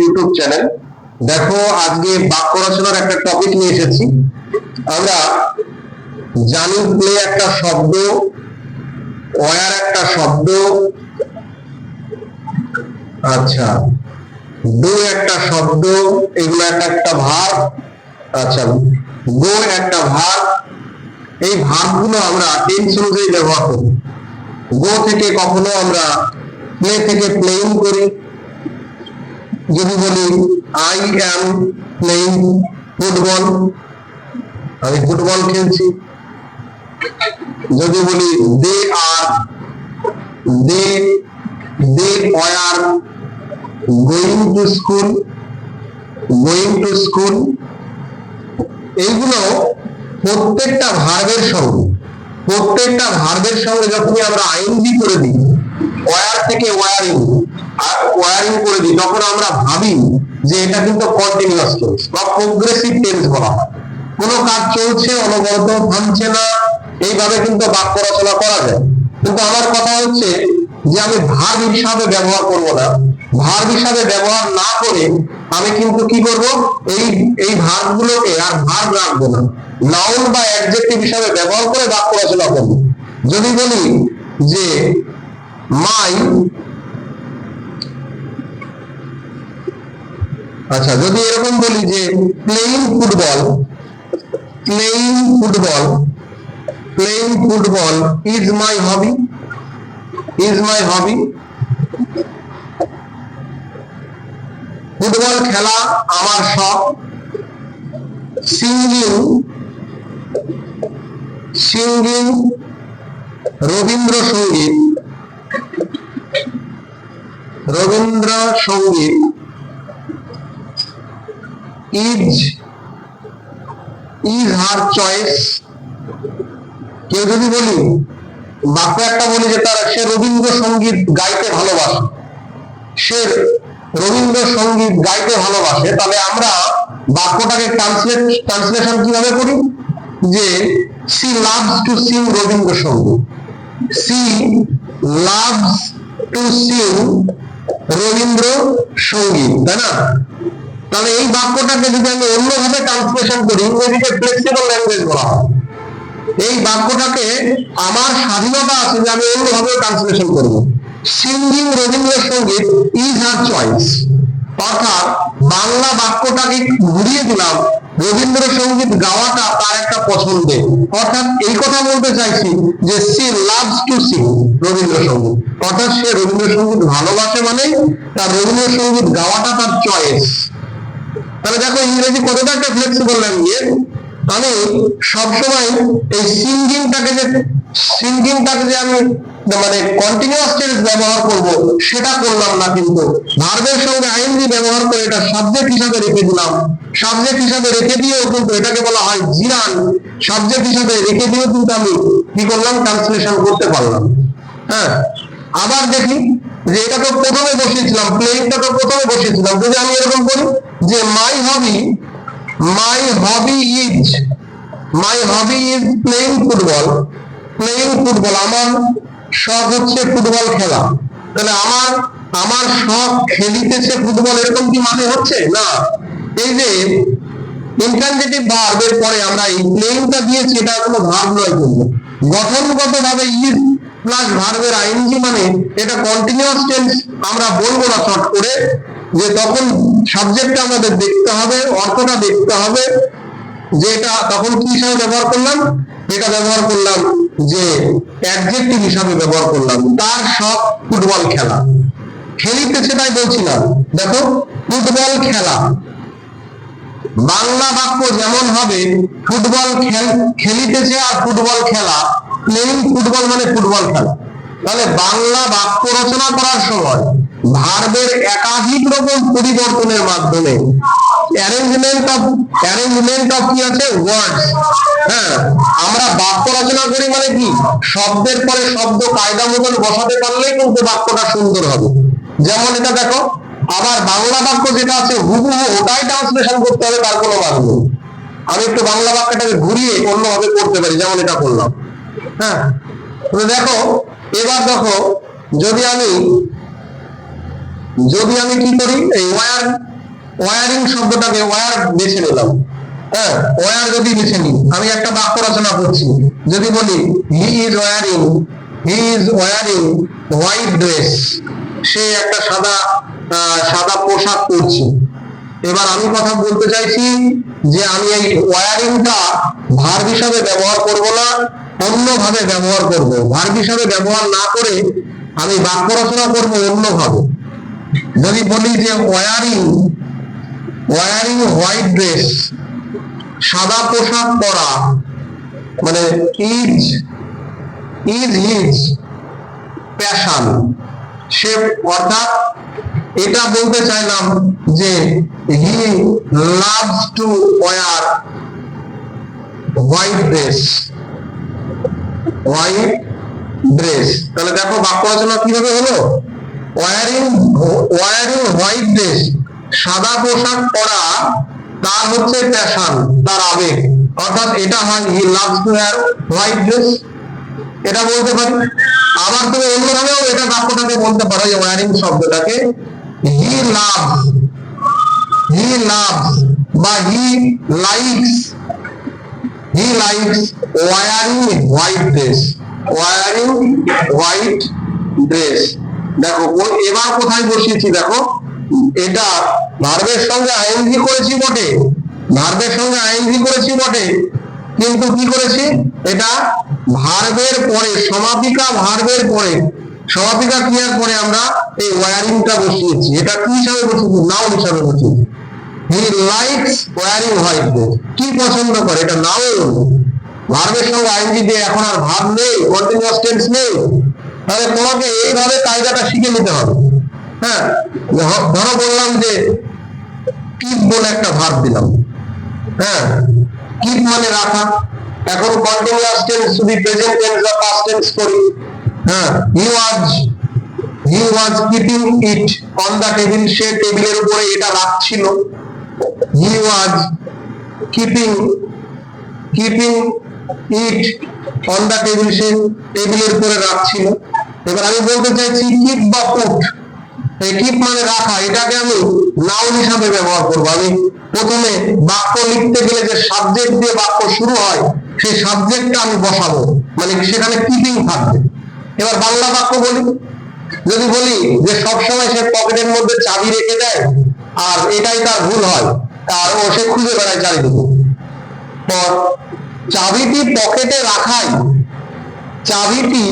YouTube channel. দেখো আজকে বাক্য রচনার একটা টপিক নিয়ে এসেছি। আমরা জানি প্লে একটা শব্দ, ওয়ার একটা শব্দ, আচ্ছা ডু একটা শব্দ, এগুলো একটা ভার্ব, আচ্ছা গো একটা ভার্ব। এই ভার্বগুলো আমরা টেন্স অনুযায়ী ব্যবহার করি। গো থেকে কখনো আমরা প্লে থেকে প্লেইং করি। যদি বলি আই অ্যাম প্লেইং ফুটবল, আমি ফুটবল খেলছি। যদি বলি they are, they were going to school, going to school. এইগুলো প্রত্যেকটা ভার্বের সঙ্গে যখনই আমরা আইএনজি করে দিই, ওয়ার থেকে ওয়ারিং আর ওয়ারিং করে দিই, তখন আমরা ভাবি যে এটা কিন্তু কন্টিনিউয়াস টেন্স বা প্রোগ্রেসিভ টেন্স বলা হয়। কোনো কাজ চলছে, অনবরত, থামছে না, এইভাবে কিন্তু বাক্য রচনা করা যায়। কিন্তু আমার কথা হচ্ছে যে আমি ভার্ব হিসাবে ব্যবহার করব না। ভার্ব হিসাবে ব্যবহার না করে আমি কিন্তু কি করব, এই ভার্ব গুলোকে আর ভার্ব রাখবো না, নাউন বা অ্যাডজেক্টিভ হিসাবে ব্যবহার করে বাক্য রচনা করব। যদি বলি যে মাই, আচ্ছা যদি এরকম বলি যে playing football, playing football, playing football is my hobby, is my hobby. Football খেলা আমার শখ। Singing, singing Rabindrasangeet, Rabindrasangeet is her choice। কেউ যদি বলি বাক্য একটা বলি যে সে রবীন্দ্রসঙ্গীত গাইতে ভালোবাসে, সে রবীন্দ্রসঙ্গীত গাইতে ভালোবাসে, তাহলে আমরা বাক্যটাকে ট্রান্সলেশন কিভাবে করি যে she loves to sing Rabindrasangeet, she loves to sing Rabindrasangeet, তাই না? তাহলে এই বাক্যটাকে যদি আমি অন্যভাবে ট্রান্সলেশন করি, ইংরেজিতে ফ্লেক্সিবল ল্যাঙ্গুয়েজ বলা হয়। এই বাক্যটাকে আমার স্বাধীনতা আছে যে আমি অন্যভাবে ট্রান্সলেশন করব। Singing Rabindrasangeet is her choice, অর্থাৎ বাংলা বাক্যটাকে ঘুরিয়ে দিলাম, রবীন্দ্রসঙ্গীত গাওয়াটা তার একটা পছন্দের। অর্থাৎ এই কথা বলতে চাইছি যে she loves to sing Rabindrasangeet, অর্থাৎ সে রবীন্দ্রসঙ্গীত ভালোবাসে, মানে তার রবীন্দ্রসঙ্গীত গাওয়াটা তার চয়েস। তাহলে দেখো ইংরেজি কতটা একটা ফ্লেক্সিবল ল্যাঙ্গুয়েজ। আমি সবসময় এই সিঙ্গিংটাকে যে আমি মানে কন্টিনিউয়াস টেন্স ব্যবহার করব সেটা করলাম না, কিন্তু ভার্বের সঙ্গে আইএনজি ব্যবহার করে এটা সাবজেক্ট হিসাবে রেখে দিলাম। সাবজেক্ট হিসাবে রেখে দিয়েও কিন্তু এটাকে বলা হয় জিরান, সাবজেক্ট হিসাবে রেখে দিয়েও কিন্তু আমি কি করলাম, ট্রান্সলেশন করতে পারলাম। হ্যাঁ, আবার দেখি যে এটা তো প্রথমে বসিয়েছিলাম, প্লেইংটা তো প্রথমে বসিয়েছিলাম। যদি আমি এরকম করি যে my hobby is, my hobby is playing football, playing football, আমার শখ হচ্ছে ফুটবল খেলা। তাহলে আমার শখ খেলিতেছে ফুটবল, এরকম কি মানে হচ্ছে না? এই যে ইনট্রানজিটিভ ভার্বের পরে আমরা এই প্লেইংটা দিয়েছি, এটা কোনো ভার্ব নয়, কিন্তু গঠনগত ভাবে ইজ প্লাস ভার্বের আইএনজি, মানে এটা কন্টিনিউয়াস টেন্স আমরা বলবো না শর্ট করে, যে তখন সাবজেক্টটা আমাদের দেখতে হবে, অর্থটা দেখতে হবে, যে এটা তখন কি হিসাবে ব্যবহার করলাম, এটা ব্যবহার করলাম যে অ্যাডজেক্টিভ হিসাবে ব্যবহার করলাম। তার শখ ফুটবল খেলা, খেলিতেছে তাই বলছিলাম। দেখো ফুটবল খেলা, বাংলা বাক্য যেমন হবে ফুটবল খেলিতেছে আর ফুটবল খেলা, প্লেইং ফুটবল মানে ফুটবল খেলা। তাহলে বাংলা বাক্য রচনা করার সময় ভার্বের একাধিক রকম পরিবর্তনের মাধ্যমে অ্যারেঞ্জমেন্ট অফ কি আছে, ওয়ার্ডস। হ্যাঁ, আমরা বাক্য রচনা করি মানে কি, শব্দের পরে শব্দ কায়দা মতন বসাতে পারলেই কিন্তু বাক্যটা সুন্দর হবে। যেমন এটা দেখো, আবার বাংলা বাক্য যেটা আছে হুবহু ওটাই ট্রান্সলেশন করতে হবে, তার কোনো মানে নেই। আমি একটু বাংলা বাক্যটাকে ঘুরিয়ে অন্যভাবে করতে পারি, যেমন এটা করলাম। হ্যাঁ, দেখো এবার দেখো, যদি আমি যদি আমি কি করি, এই ওয়ারিং শব্দটাকে ওয়্যার বেছে নিলাম, হ্যাঁ, ওয়্যার যদি বেছে নিই, আমি একটা বাক্য রচনা করছি, যদি বলি he is wearing white dress, সে একটা সাদা পোশাক পরছে। এবার আমি কথা বলতে চাইছি যে আমি এই ওয়ারিংটা ভার্ব হিসাবে ব্যবহার করব না, অন্যভাবে ব্যবহার করব। ভার্ব হিসাবে ব্যবহার না করে আমি বাক্য রচনা করব অন্যভাবে। যদি বলি যে ওয়ারিং হোয়াইট ড্রেস, সাদা পোশাক পরা, মানে ইজ হিজ প্যাশন, সে, অর্থাৎ এটা বলতে চাইলাম যে he loves to wire white dress. তাহলে দেখো বাক্য রচনা কিভাবে হলো, ওয়ারিং হোয়াইট ড্রেস, সাদা পোশাক পরা তার হচ্ছে প্যাশন, তার আবেগ, অর্থাৎ এটা হয় he loves to wire white dress, এটা বলতে পারি। আবার তুমি অন্যভাবেও এটা বাক্যটাকে বলতে পারো, যে ওয়ারিং শব্দটাকে হি লাভস বা he likes wearing white dress. দেখো এবার কোথায় বসিয়েছি, দেখো এটা ভার্বের সঙ্গে আইএনজি করেছি বটে, কিন্তু কি করেছি, এটা ভার্বের পরে, সমাপিকা ভার্বের পরে, সমাপিকা ক্রিয়ার পরে আমরা এই ওয়ারিংটা বসিয়েছি। এটা কি হিসাবে বসিয়েছি, নাউন হিসাবে বসিয়েছি। He likes wearing white dress, কি পছন্দ করে, এটা নাউন। ভার্বের সঙ্গে আইএনজি দিয়ে এখন আর ভার্ব নেই, কন্টিনিউয়াস টেন্স নেই। তাহলে তোমাকে এইভাবে কায়দাটা শিখে নিতে হবে। হ্যাঁ, ধরো বললাম যে কিপ বলে একটা ভার্ব দিলাম, হ্যাঁ, কিপ মানে রাখা, এখন কন্টিনিউয়াস টেন্স যদি প্রেজেন্ট টেন্স বা পাস্ট টেন্স করি, হ্যাঁ, he was keeping it on the table, সে টেবিলের উপরে এটা রাখছিল। He was keeping it on the table, সে টেবিলের উপরে রাখছিল। এবার আমি বলতে চাইছি কিপ বা পুট, এই কিপ মানে রাখা, এটাকে আমি নাউন হিসাবে ব্যবহার করবো। আমি প্রথমে বাক্য লিখতে গেলে যে সাবজেক্ট দিয়ে বাক্য শুরু হয়, সেই সাবজেক্টটা আমি বসাবো, মানে সেখানে কিপিং থাকবে। এবার বাংলা বাক্য বলি, যদি বলি যে সবসময় সে পকেটের মধ্যে চাবি রেখে দেয়, আর এটাই তার ভুল হয়, আর ও সে খুঁজে বেড়ায় চারিদিকে, তো চাবিটি পকেটে রাখাই, চাবিটি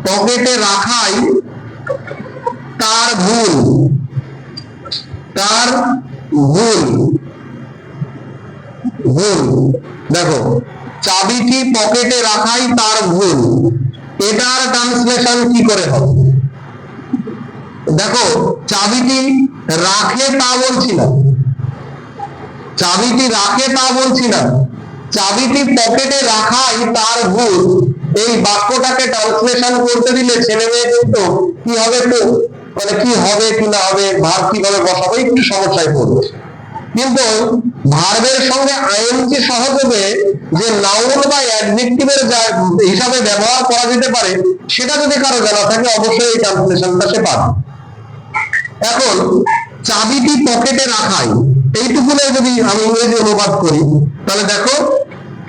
পকেটে রাখাই তার ভুল। দেখো চাবিটি পকেটে রাখাই তার ভুল, এটার ট্রান্সলেশন কি করে হবে? দেখো চাবিটি রাখে তা বলছি না, চাবিটি পকেটে রাখাই তার ভুল, এই বাক্যটাকে ট্রান্সলেশন করতে দিলে ছেলে মেয়ে কিন্তু কি হবে, তো মানে কি হবে কি না হবে, ভার্ব কিভাবে বসাবো, একটু সমস্যায় পড়বে। কিন্তু ভার্বের সঙ্গে আইএনজি সহযোগে যে নাউন বা অ্যাডজেক্টিভের হিসাবে ব্যবহার করা যেতে পারে, সেটা যদি কারো জানা থাকে অবশ্যই এই ট্রান্সলেশনটা সে পাবে। এখন চাবিটি পকেটে রাখাই, এইটুকু যদি আমি ইংরেজি অনুবাদ করি, তাহলে দেখো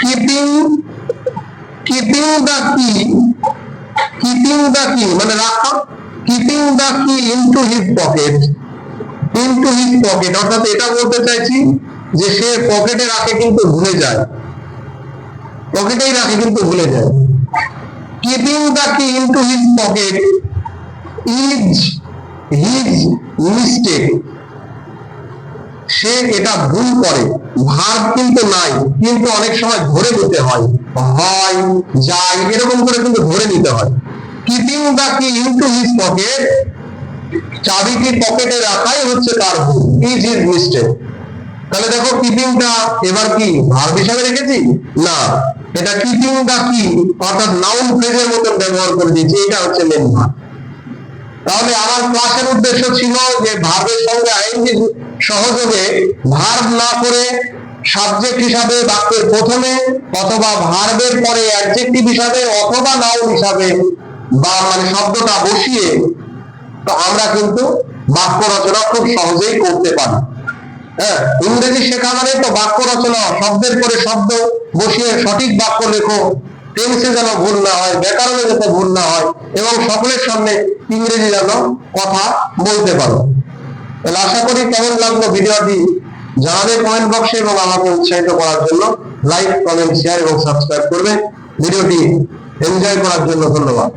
কিপিং দ্য কি মানে রাখা, keeping the key into his pocket, অর্থাৎ এটা বলতে চাইছি যে সে পকেটে রাখে কিন্তু ভুলে যায়, keeping the key into his pocket is his mistake, সে এটা ভুল করে। ভার্ব কিন্তু নাই, কিন্তু অনেক সময় ধরে নিতে হয়, যায় এরকম করে কিন্তু ধরে নিতে হয়। Keeping the key into his pocket, চাবিটি পকেটে রাখাই হচ্ছে তার ভুল, ইজ হিজ মিস্টেক। তাহলে দেখো কিপিংটা এবার কি ভার্ব হিসাবে রেখেছি না, এটা কিপিং দ্য কি অর্থাৎ নাউন ফ্রেজের মতন ব্যবহার করে দিয়েছি, এটা হচ্ছে মেন ভার্ব। তাহলে আমার ক্লাসের উদ্দেশ্য ছিল যে ভার্বের সঙ্গে আইএনজি সহযোগে ভার্ব না করে সাবজেক্ট হিসাবে বাক্যের প্রথমে অথবা ভার্বের পরে অ্যাডজেক্টিভ হিসাবে অথবা নাউন হিসাবে বা মানে শব্দটা বসিয়ে তো আমরা কিন্তু বাক্য রচনা খুব সহজেই করতে পারি। হ্যাঁ, ইংরেজি শেখা মানে তো বাক্য রচনা, শব্দের পরে শব্দ বসিয়ে সঠিক বাক্য লেখো, টেন্সে যেন ভুল না হয়, ব্যাকরণে যাতে ভুল না হয় এবং সকলের সামনে ইংরেজি যেন কথা বলতে পারো। তাহলে আশা করি কেমন লাগলো ভিডিওটি জানাবে কমেন্ট বক্সে এবং আমাকে উৎসাহিত করার জন্য লাইক, কমেন্ট, শেয়ার এবং সাবস্ক্রাইব করবে। ভিডিওটি এনজয় করার জন্য ধন্যবাদ।